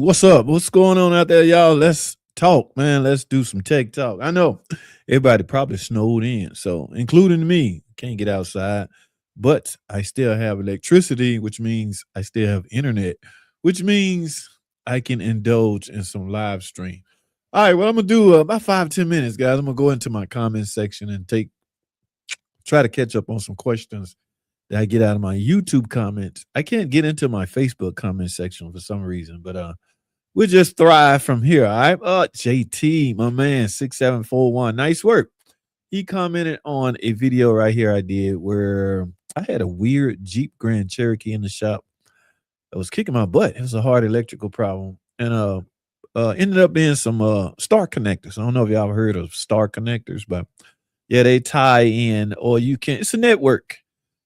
What's up? What's going on out there, y'all? Let's talk, man. Let's do some tech talk. I know everybody probably snowed in, so including me, can't get outside, but I still have electricity, which means I still have internet, which means I can indulge in some live stream. All right, well, I'm gonna do about 5-10 minutes, guys. I'm gonna go into my comment section and try to catch up on some questions that I get out of my YouTube comments. I can't get into my Facebook comment section for some reason, but we'll just thrive from here. All right. JT, my man, 6741. Nice work. He commented on a video right here I did where I had a weird Jeep Grand Cherokee in the shop that was kicking my butt. It was a hard electrical problem. And ended up being some star connectors. I don't know if y'all heard of star connectors, but yeah, they tie in, or you can, it's a network.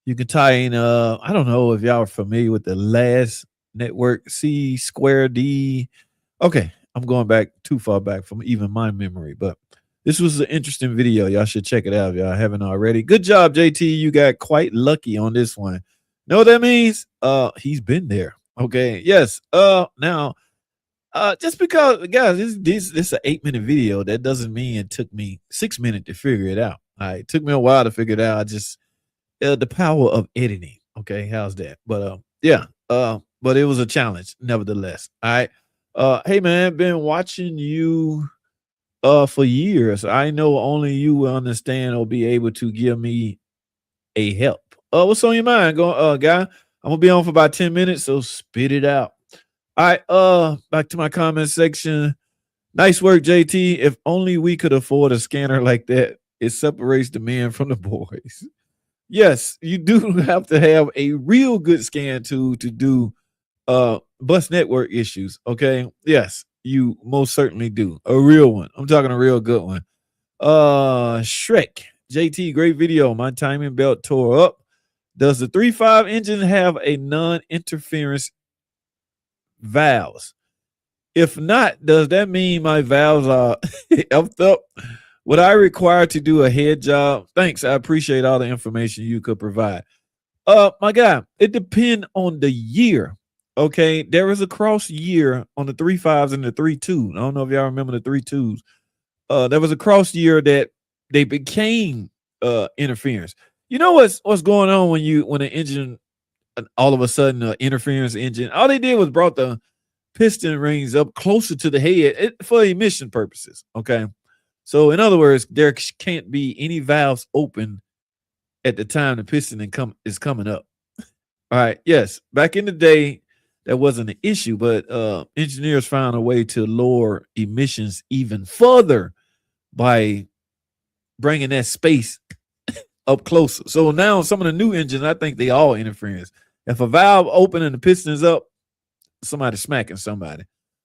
You can tie in, I don't know if y'all are familiar with the last network, C square D. Okay, I'm going back too far back from even my memory, but this was an interesting video. Y'all should check it out if y'all haven't already. Good job, JT. You got quite lucky on this one. Know what that means? He's been there. Okay. Yes. Now, just because, guys, this is an 8-minute video, that doesn't mean it took me 6 minutes to figure it out. All right, it took me a while to figure it out. I just the power of editing. Okay, how's that? But yeah, but it was a challenge, nevertheless. All right. Hey man, been watching you for years. I know only you will understand or be able to give me a help. What's on your mind? Go guy. I'm gonna be on for about 10 minutes, so spit it out. All right, back to my comment section. Nice work, JT. If only we could afford a scanner like that. It separates the men from the boys. Yes, you do have to have a real good scan tool to do bus network issues. Okay. Yes, you most certainly do. A real one. I'm talking a real good one. Shrek. JT, great video. My timing belt tore up. Does the 3.5 engine have a non-interference valves? If not, does that mean my valves are effed up? Would I require to do a head job? Thanks. I appreciate all the information you could provide. My guy, it depends on the year. Okay. There is a cross year on the 3.5s and the 3.2. I don't know if y'all remember the 3.2s. There was a cross year that they became interference. You know what's going on when an engine all of a sudden interference engine, all they did was brought the piston rings up closer to the head for emission purposes. Okay. So in other words, there can't be any valves open at the time the piston is coming up. All right. Yes. Back in the day, that wasn't an issue, but engineers found a way to lower emissions even further by bringing that space up closer. So now some of the new engines, I think they all interference. If a valve open and the piston is up, somebody smacking somebody.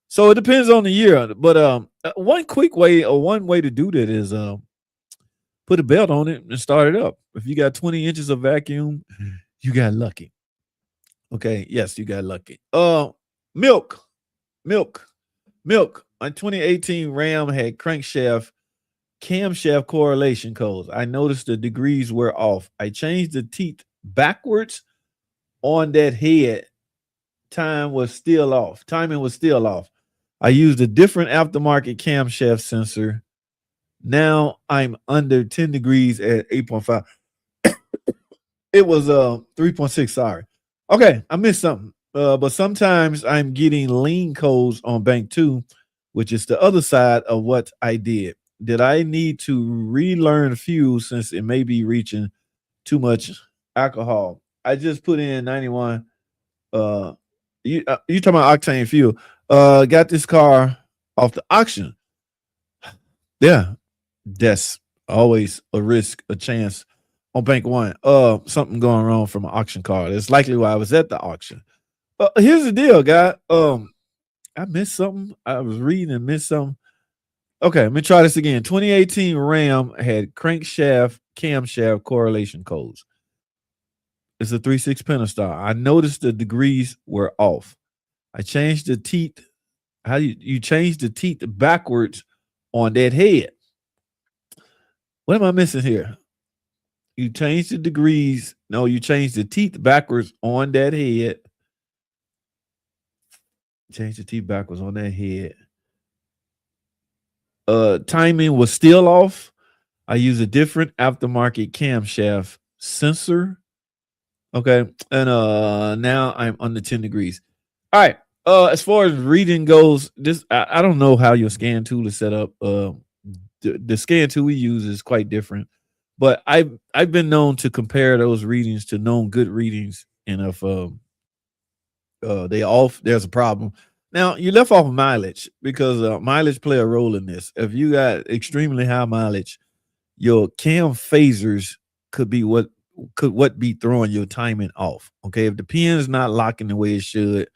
So it depends on the year. But one quick way or one way to do that is put a belt on it and start it up. If you got 20 inches of vacuum, you got lucky. Okay, yes, you got lucky. Milk. My 2018 Ram had crankshaft, camshaft correlation codes. I noticed the degrees were off. I changed the teeth backwards on that head. Timing was still off. I used a different aftermarket camshaft sensor. Now I'm under 10 degrees at 8.5. It was 3.6. Sorry. Okay, I missed something. But sometimes I'm getting lean codes on bank 2, which is the other side of what I did. Did I need to relearn fuel since it may be reaching too much alcohol? I just put in 91. You talking about octane fuel? Got this car off the auction. Yeah, that's always a risk, a chance on bank 1. Something going wrong from an auction car. That's likely why I was at the auction. Here's the deal, guy. I missed something. I was reading and missed something. Okay, let me try this again. 2018 Ram had crankshaft, camshaft correlation codes. It's a 3.6 Pentastar. I noticed the degrees were off. I changed the teeth. How you change the teeth backwards on that head? What am I missing here? You change the degrees. No, you change the teeth backwards on that head. Change the teeth backwards on that head. Timing was still off. I use a different aftermarket camshaft sensor. Okay. And now I'm under 10 degrees. All right. As far as reading goes, this I don't know how your scan tool is set up. The scan tool we use is quite different. But I've been known to compare those readings to known good readings, and if they off, there's a problem. Now you left off mileage because mileage play a role in this. If you got extremely high mileage, your cam phasers could be what be throwing your timing off. Okay, if the pin is not locking the way it should,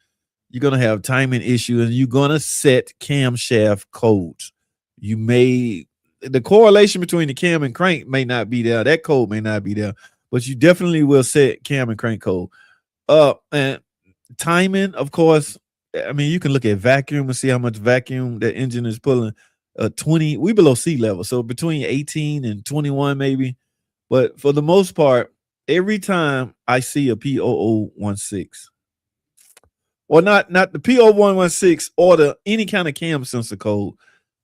you're gonna have timing issues, and you're gonna set camshaft codes. You may the correlation between the cam and crank may not be there. That code may not be there, but you definitely will set cam and crank code. And timing, of course. I mean, you can look at vacuum and see how much vacuum that engine is pulling. 20, we below sea level, so between 18 and 21 maybe. But for the most part, every time I see a P0016, or not the P0116 or the any kind of cam sensor code,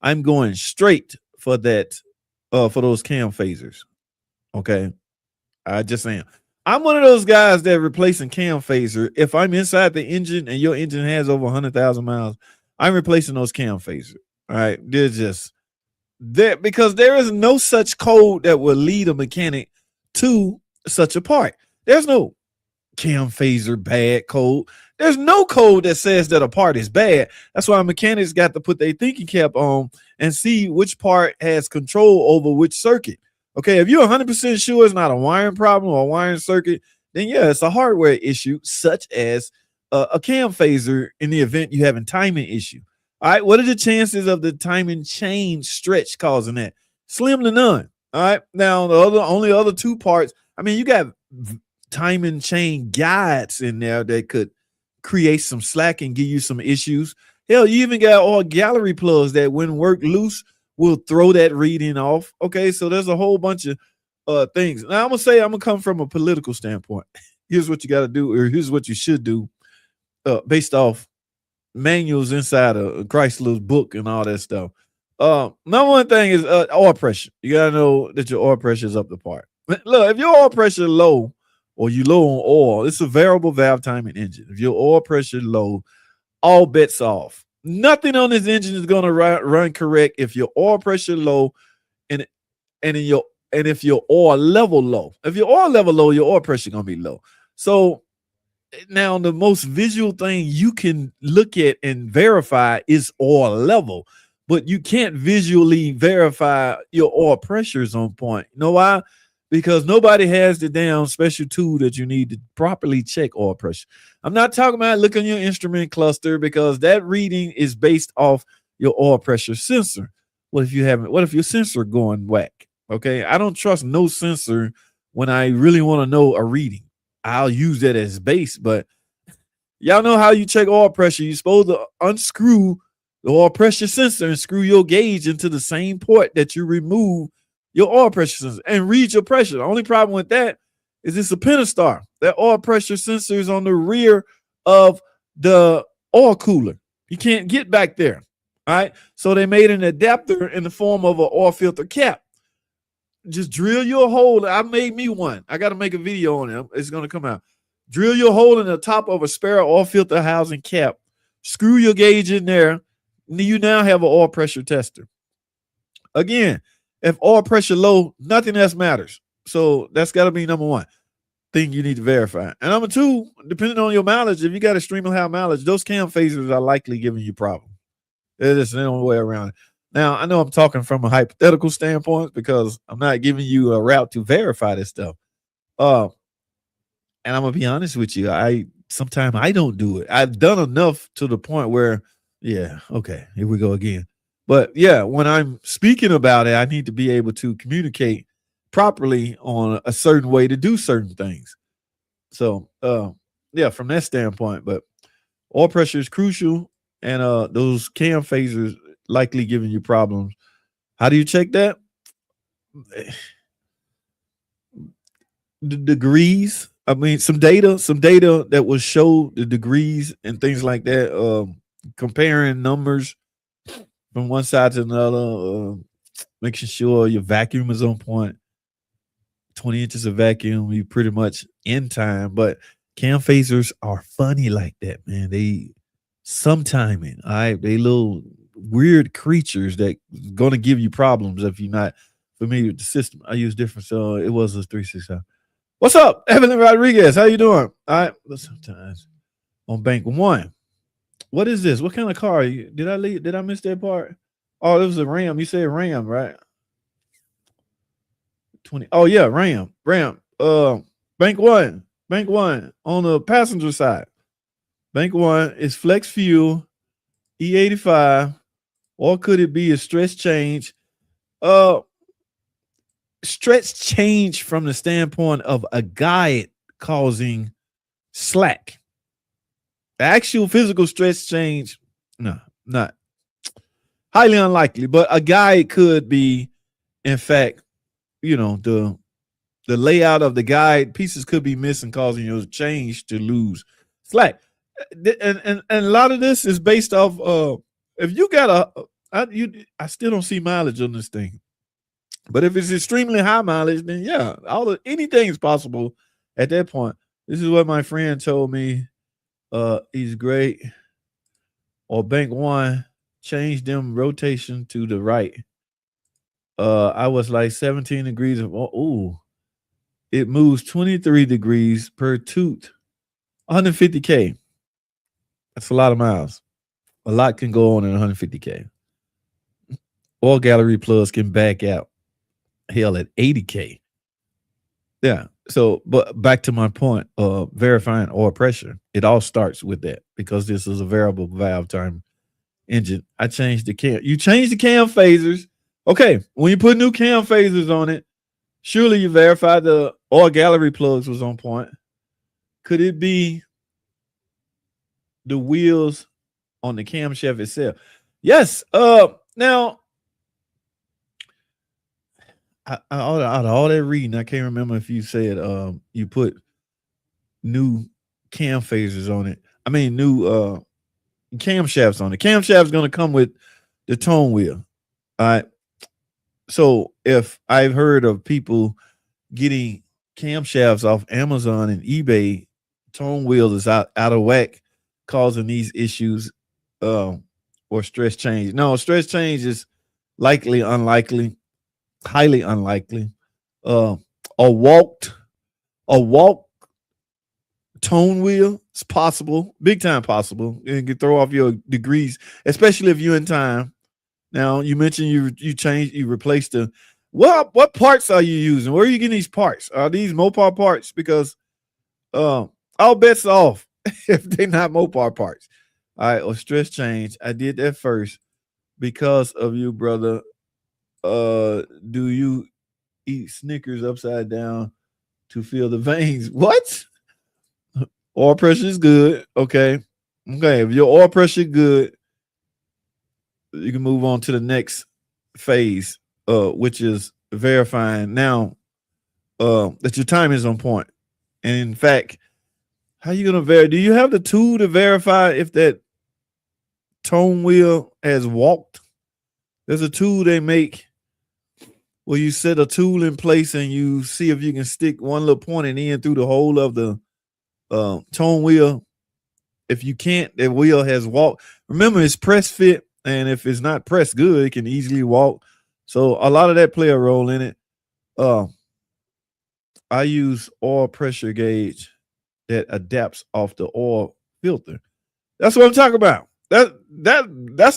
I'm going straight for that for those cam phasers. Okay. I just am. I'm one of those guys that replacing cam phaser. If I'm inside the engine and your engine has over 100,000 miles, I'm replacing those cam phaser. All right. They're just there because there is no such code that will lead a mechanic to such a part. There's no cam phaser bad code. There's no code that says that a part is bad. That's why mechanics got to put their thinking cap on and see which part has control over which circuit. Okay, if you're 100% sure it's not a wiring problem or a wiring circuit, then yeah, it's a hardware issue, such as a cam phaser in the event you have a timing issue. All right, what are the chances of the timing chain stretch causing that? Slim to none. All right, now the only other two parts. I mean, you got timing chain guides in there that could create some slack and give you some issues. Hell, you even got all gallery plugs that, when work loose, will throw that reading off. Okay, so there's a whole bunch of things. Now I'm gonna come from a political standpoint. Here's what you got to do, or here's what you should do, based off manuals inside of Chrysler's book and all that stuff. Number one thing is oil pressure. You gotta know that your oil pressure is up to par. Look, if your oil pressure low or you low on oil, it's a variable valve timing engine. If your oil pressure low, all bets off. Nothing on this engine is gonna run correct if your oil pressure low and and in your and if your oil level low. If your oil level low, your oil pressure gonna be low. So now the most visual thing you can look at and verify is oil level, but you can't visually verify your oil pressures on point. You know why? Because nobody has the damn special tool that you need to properly check oil pressure. I'm not talking about looking at your instrument cluster, because that reading is based off your oil pressure sensor. What if your sensor going whack? Okay, I don't trust no sensor when I really want to know a reading. I'll use that as base, but y'all know how you check oil pressure. You're supposed to unscrew the oil pressure sensor and screw your gauge into the same port that you remove your oil pressure sensor and read your pressure. The only problem with that is it's a Pentastar. That oil pressure sensor is on the rear of the oil cooler. You can't get back there. All right. So they made an adapter in the form of an oil filter cap. Just drill your hole. I made me one. I got to make a video on it. It's going to come out. Drill your hole in the top of a spare oil filter housing cap. Screw your gauge in there. You now have an oil pressure tester. Again, if oil pressure low, nothing else matters. So that's got to be number one thing you need to verify. And number two, depending on your mileage, if you got extremely high mileage, those cam phasers are likely giving you problems. There's no way around it. Now, I know I'm talking from a hypothetical standpoint because I'm not giving you a route to verify this stuff. And I'm gonna be honest with you, sometimes I don't do it. I've done enough to the point where, yeah, okay, here we go again. But yeah, when I'm speaking about it, I need to be able to communicate properly on a certain way to do certain things. So yeah, from that standpoint, but oil pressure is crucial, and those cam phasers likely giving you problems. How do you check that? The degrees. I mean, some data that will show the degrees and things like that. comparing numbers from one side to another, making sure your vacuum is on point. 20 inches of vacuum, you pretty much in time. But cam phasers are funny like that, man. They some timing. All right. They little weird creatures that gonna give you problems if you're not familiar with the system. I use different, so it was a 365. What's up, Evelyn Rodriguez? How you doing? All right. Sometimes on bank one. What is this? What kind of car? Did I leave? Did I miss that part? Oh, it was a Ram. You said Ram, right? 20. Oh yeah, Ram. Ram. Bank one. Bank one on the passenger side. Bank one is flex fuel, E85, or could it be a stretch change? Stretch change from the standpoint of a guide causing slack. Actual physical stretch change, no, not highly unlikely, but a guide could be, in fact, the layout of the guide pieces could be missing, causing your change to lose slack. And a lot of this is based off if you got I still don't see mileage on this thing. But if it's extremely high mileage, then yeah, anything is possible at that point. This is what my friend told me. He's great. Or bank one, change them rotation to the right. I was like 17 degrees of it moves 23 degrees per toot. 150K. That's a lot of miles. A lot can go on in 150K. Oil gallery plugs can back out. Hell, at 80K. Yeah. So, but back to my point, verifying oil pressure, it all starts with that because this is a variable valve time engine. I changed the cam. You change the cam phasers. Okay. When you put new cam phasers on it, surely you verified the oil gallery plugs was on point. Could it be the wheels on the camshaft itself? Yes. Now, out of all that reading, I can't remember if you said you put new cam phasers on it. I mean, new camshafts on it. Camshaft's going to come with the tone wheel. All right. So if I've heard of people getting camshafts off Amazon and eBay, tone wheel is out of whack, causing these issues, or stress change. No, stress change is likely unlikely. Highly unlikely. A walked tone wheel is possible, big time possible. It can throw off your degrees, especially if you're in time. Now you mentioned you replaced the what parts are you using? Where are you getting these parts? Are these Mopar parts? Because all bets off if they're not Mopar parts. All right, or stress change. I did that first because of you, brother. Do you eat Snickers upside down to feel the veins? What? Oil pressure is good. Okay. If your oil pressure good, you can move on to the next phase, which is verifying now that your time is on point. And in fact, how are you gonna verify? Do you have the tool to verify if that tone wheel has walked? There's a tool they make where you set a tool in place and you see if you can stick one little pointing in through the hole of the tone wheel. If you can't, the wheel has walked. Remember, it's press fit, and if it's not pressed good, it can easily walk. So a lot of that play a role in it. I use oil pressure gauge that adapts off the oil filter. That's what I'm talking about. That's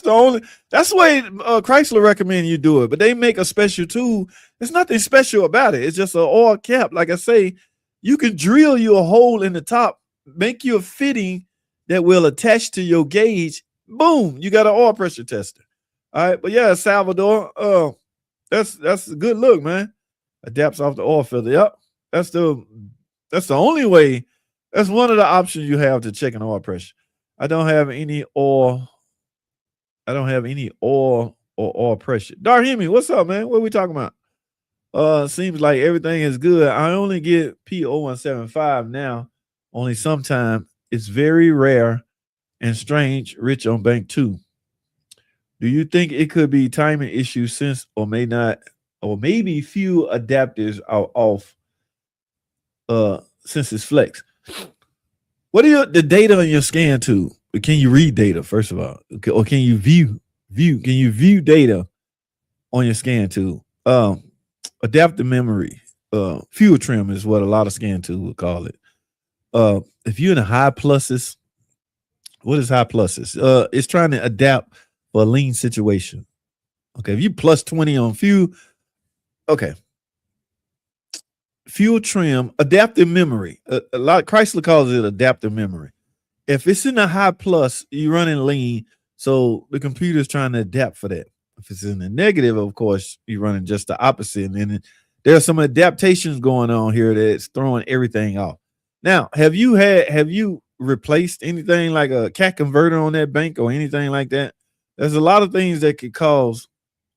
the only. That's the way Chrysler recommend you do it. But they make a special tool. There's nothing special about it. It's just an oil cap. Like I say, you can drill you a hole in the top, make you a fitting that will attach to your gauge. Boom, you got an oil pressure tester. All right, but yeah, Salvador, that's a good look, man. Adapts off the oil filter. Yep, that's the only way. That's one of the options you have to check an oil pressure. I don't have any oil or oil pressure. Darhemi, what's up, man? What are we talking about? Seems like everything is good. I only get P0175 now. Only sometime. It's very rare. and Strange Rich on Bank 2. Do you think it could be timing issues since or may not, or maybe few adapters are off since it's flex? What are the data on your scan tool? Can you read data first of all? Okay, or can you view? Can you view data on your scan tool? Adaptive memory, fuel trim is what a lot of scan tools would call it. If you're in the high pluses, what is high pluses? It's trying to adapt for a lean situation. Okay, if you plus 20 on fuel, okay. Fuel trim, adaptive memory. A lot Chrysler calls it adaptive memory. If it's in a high plus, you're running lean, so the computer's trying to adapt for that. If it's in the negative, of course, you're running just the opposite. And then there are some adaptations going on here that's throwing everything off. Now, have you replaced anything like a cat converter on that bank or anything like that? There's a lot of things that could cause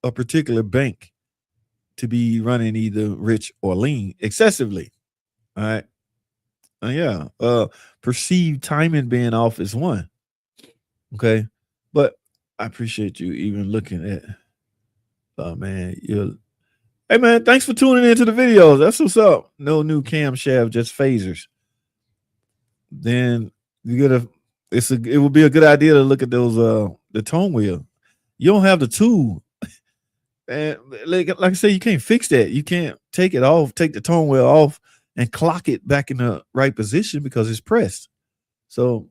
a particular bank to be running either rich or lean excessively. All right. Yeah. Perceived timing being off is one. Okay. But I appreciate you even looking at man, hey man, thanks for tuning into the videos. That's what's up. No new camshaft, just phasers. Then you gotta it would be a good idea to look at those the tone wheel. You don't have the tool. And like I say, you can't fix that. You can't take it off, take the tone wheel off and clock it back in the right position because it's pressed. So,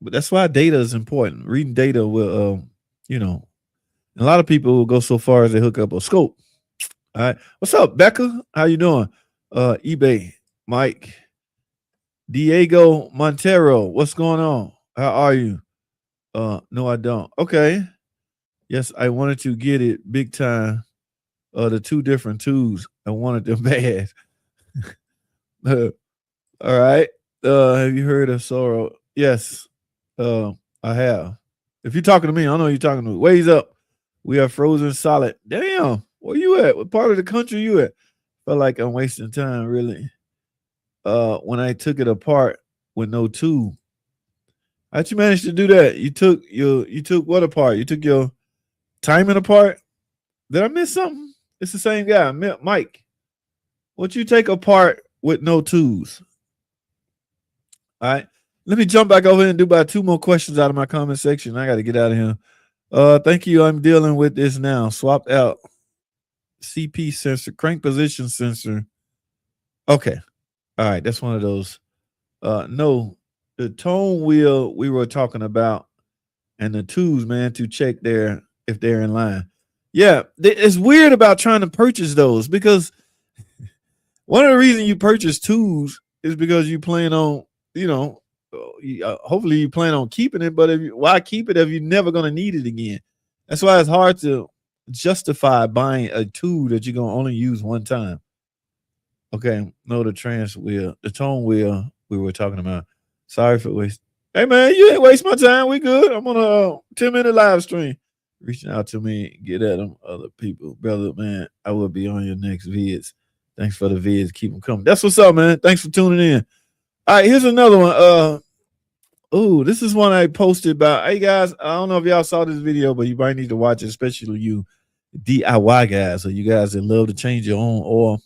but that's why data is important. Reading data will, a lot of people will go so far as they hook up a scope. All right. What's up, Becca? How you doing? eBay, Mike, Diego Montero. What's going on? How are you? No, I don't. Okay. Yes, I wanted to get it big time. The two different tools. I wanted them bad. All right. Have you heard of Sorrow? Yes. I have. If you're talking to me, I know you're talking to me. Ways up. We are frozen solid. Damn. Where you at? What part of the country you at? Felt like I'm wasting time, really. When I took it apart with no tool. How'd you manage to do that? You took what apart? You took your timing apart? Did I miss something? It's the same guy, Mike. What you take apart with no tools? All right. Let me jump back over here and do about 2 more questions out of my comment section. I got to get out of here. Thank you. I'm dealing with this now. Swapped out CP sensor, crank position sensor. Okay. All right. That's one of those. No, the tone wheel we were talking about and the tools, man, to check if they're in line. Yeah, it's weird about trying to purchase those because one of the reasons you purchase tools is because you plan on, hopefully you plan on keeping it. But why keep it if you're never going to need it again? That's why it's hard to justify buying a tool that you're going to only use one time. Okay, no, the tone wheel we were talking about. Sorry for waste. Hey man, you ain't waste my time. We good. I'm on a 10-minute live stream. Reaching out to me, get at them other people. Brother, man, I will be on your next vids. Thanks for the vids. Keep them coming. That's what's up, man. Thanks for tuning in. All right, here's another one. This is one I posted about. Hey, guys, I don't know if y'all saw this video, but you might need to watch it, especially you DIY guys or you guys that love to change your own oil.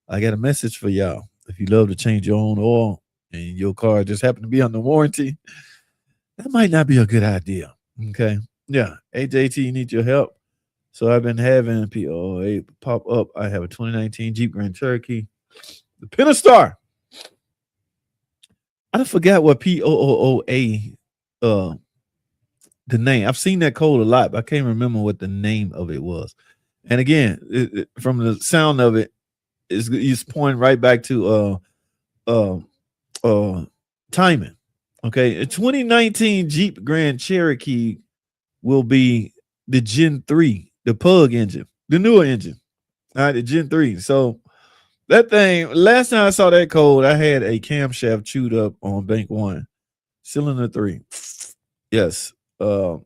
I got a message for y'all. If you love to change your own oil and your car just happened to be under warranty, that might not be a good idea, okay? Yeah, AJT, need your help. So I've been having POA pop up. I have a 2019 Jeep Grand Cherokee, the Pentastar. I forgot what POOA, the name. I've seen that code a lot, but I can't remember what the name of it was. And again, from the sound of it, it's pointing right back to timing. Okay, a 2019 Jeep Grand Cherokee will be the Gen 3, the Pug engine, the newer engine. All right, the Gen 3. So that thing, last time I saw that code, I had a camshaft chewed up on Bank 1, cylinder 3. Yes. That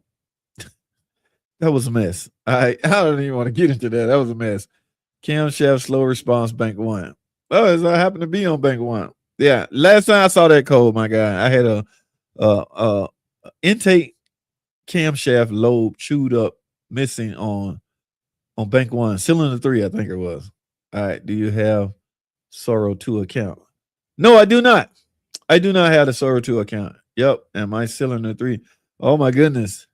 was a mess. I don't even want to get into that. That was a mess. Camshaft slow response, Bank 1. Oh, I happen to be on Bank 1. Yeah, last time I saw that code, my guy, I had a Intake camshaft lobe chewed up, missing on bank one, cylinder 3, I think it was. All right. Do you have Sorrow 2 account? No, I do not. I do not have the Sorrow 2 account. Yep. And my cylinder 3. Oh my goodness.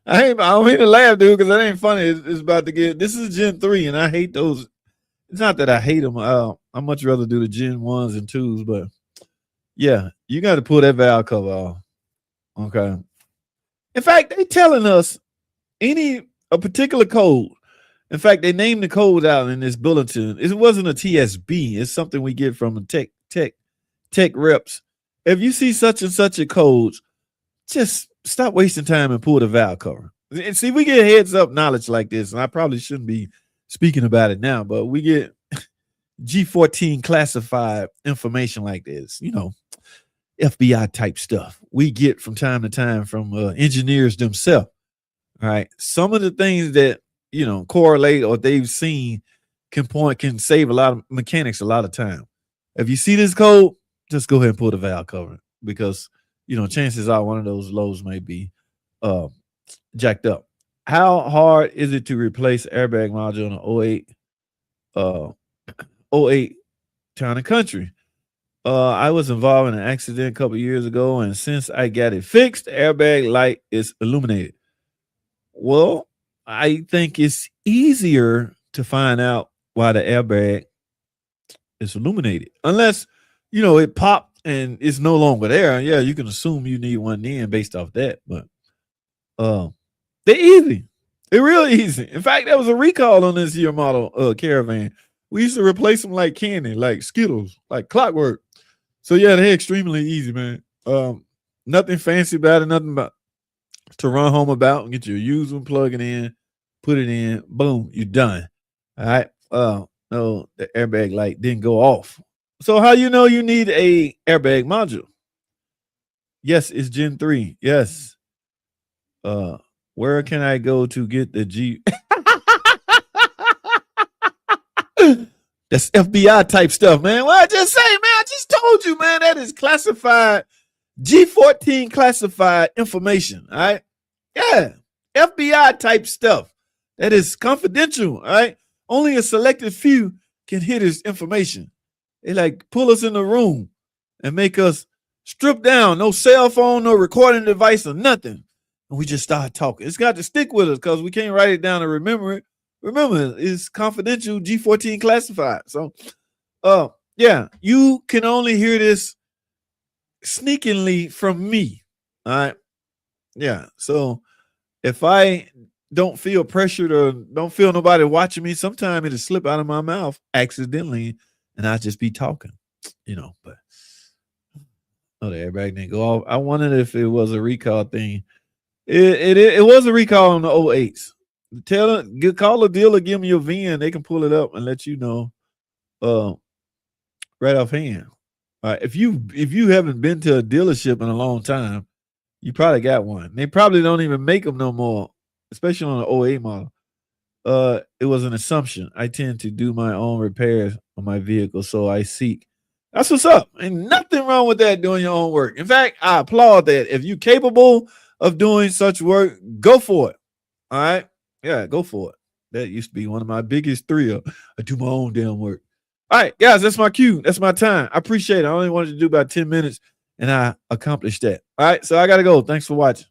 I don't mean to laugh, dude, because that ain't funny. It's about to get. This is Gen 3, and I hate those. It's not that I hate them. I much rather do the Gen 1s and 2s, but yeah, you got to pull that valve cover off. Okay. In fact, they telling us a particular code. In fact, they named the code out in this bulletin. It wasn't a TSB. It's something we get from the tech reps. If you see such and such a code, just stop wasting time and pull the valve cover. And see, we get heads up knowledge like this, and I probably shouldn't be speaking about it now, but we get G14 classified information like this, FBI type stuff we get from time to time from engineers themselves. All right. Some of the things that, correlate or they've seen can save a lot of mechanics a lot of time. If you see this code, just go ahead and pull the valve cover because, chances are one of those lows may be jacked up. How hard is it to replace airbag module in an 08 Town and Country? I was involved in an accident a couple years ago, and since I got it fixed, the airbag light is illuminated. Well, I think it's easier to find out why the airbag is illuminated. Unless, it popped and it's no longer there. Yeah, you can assume you need one then based off that. But they're easy. They're really easy. In fact, there was a recall on this year model Caravan. We used to replace them like candy, like Skittles, like clockwork. So yeah, they're extremely easy, man. Nothing fancy about it, nothing about to run home about and get your used one, plug it in, put it in, boom, you're done. All right. No, the airbag light didn't go off. So how you know you need a airbag module? Yes, it's Gen 3. Yes. Where can I go to get the G? That's FBI type stuff, man. Well, I just say, man, I just told you, man, that is classified G14 classified information. All right. Yeah. FBI type stuff. That is confidential. All right. Only a selected few can hear this information. They like pull us in the room and make us strip down. No cell phone, no recording device or nothing. And we just start talking. It's got to stick with us because we can't write it down and remember it. Remember, it's confidential G14 classified. So, yeah, you can only hear this sneakingly from me. All right. Yeah. So if I don't feel pressured or don't feel nobody watching me, sometimes it'll slip out of my mouth accidentally and I just be talking, but the airbag didn't go off. I wondered if it was a recall thing. It was a recall on the 08s. Call a dealer, give them your VIN. They can pull it up and let you know right offhand. If you haven't been to a dealership in a long time, you probably got one. They probably don't even make them no more, especially on the 08 model. It was an assumption. I tend to do my own repairs on my vehicle, so I seek. That's what's up. Ain't nothing wrong with that, doing your own work. In fact, I applaud that. If you're capable of doing such work, go for it. All right? Yeah, go for it. That used to be one of my biggest thrills. I do my own damn work. All right, guys, that's my cue. That's my time. I appreciate it. I only wanted to do about 10 minutes, and I accomplished that. All right, so I got to go. Thanks for watching.